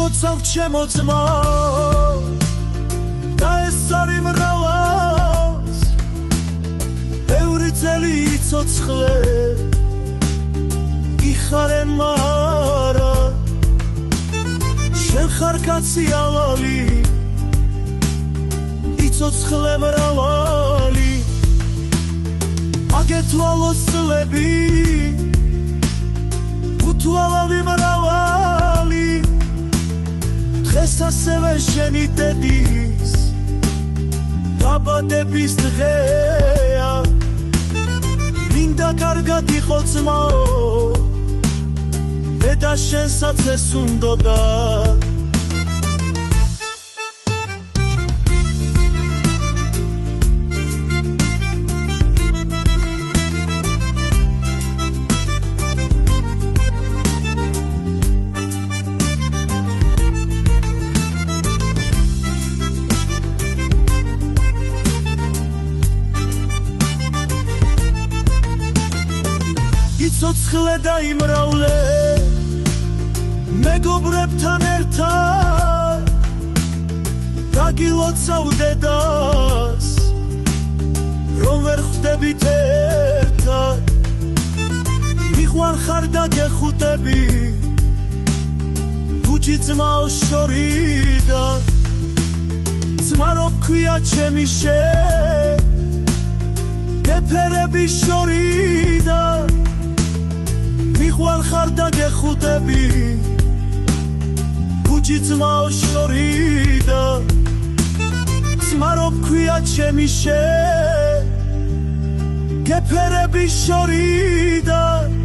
მოცავ ჩემო ძმა და ეს არის მრავალს ბევრი წელი იცოცხლე იხარენ მარა შენ ხარ კაცი ალალი იცოცხლე მრავალი აგეთვალოს წლები უთვალავი მრავალი დღეს ასევე შენი დედის დაბადების დღეა მინდა კარგად იყო ძმაო დედა შენსაც ეს უნდოდა იცოცხლე და იმრავლე მეგობრებთან ერთად დაგილოცავ დედას რომ ვერ ხვდებით ერთად მიყვარხარ და გეხუტები ბუჯი ძმაო შორიდან ძმა რო ქვია ჩემი გეფერები შორიდან მიყვარხარ და გეხუტები ბუჯი ძმაო შორიდან ძმა რო ქვია ჩემი გეფერები შორიდან